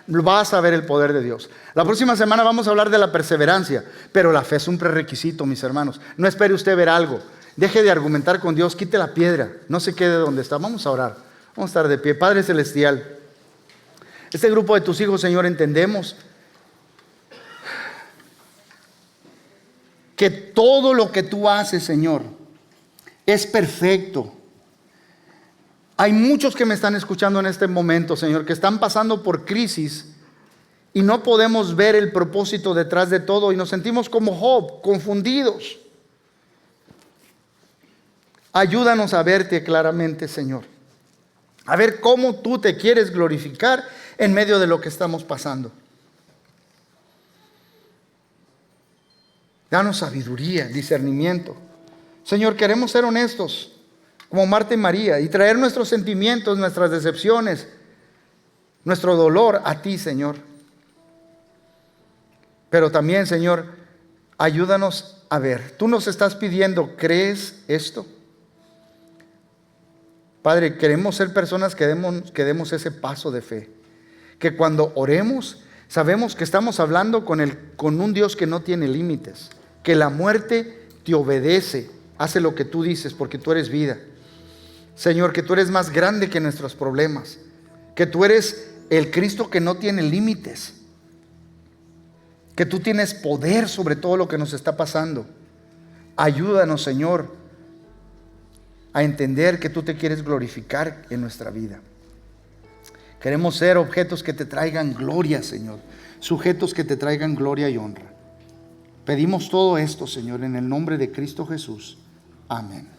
Vas a ver el poder de Dios. La próxima semana vamos a hablar de la perseverancia, pero la fe es un prerequisito, mis hermanos. No espere usted ver algo. Deje de argumentar con Dios, quite la piedra, no se quede donde está. Vamos a orar, vamos a estar de pie. Padre Celestial, este grupo de tus hijos, Señor, entendemos que todo lo que tú haces, Señor, es perfecto. Hay muchos que me están escuchando en este momento, Señor, que están pasando por crisis y no podemos ver el propósito detrás de todo y nos sentimos como Job, confundidos. Ayúdanos a verte claramente, Señor. A ver cómo tú te quieres glorificar en medio de lo que estamos pasando. Danos sabiduría, discernimiento. Señor, queremos ser honestos, como Marta y María, y traer nuestros sentimientos, nuestras decepciones, nuestro dolor a ti, Señor. Pero también, Señor, ayúdanos a ver. Tú nos estás pidiendo, ¿crees esto? Padre, queremos ser personas que demos ese paso de fe. Que cuando oremos, sabemos que estamos hablando con un Dios que no tiene límites. Que la muerte te obedece, hace lo que tú dices porque tú eres vida. Señor, que tú eres más grande que nuestros problemas, que tú eres el Cristo que no tiene límites, que tú tienes poder sobre todo lo que nos está pasando. Ayúdanos, Señor, a entender que tú te quieres glorificar en nuestra vida. Queremos ser objetos que te traigan gloria, Señor, sujetos que te traigan gloria y honra. Pedimos todo esto, Señor, en el nombre de Cristo Jesús. Amén.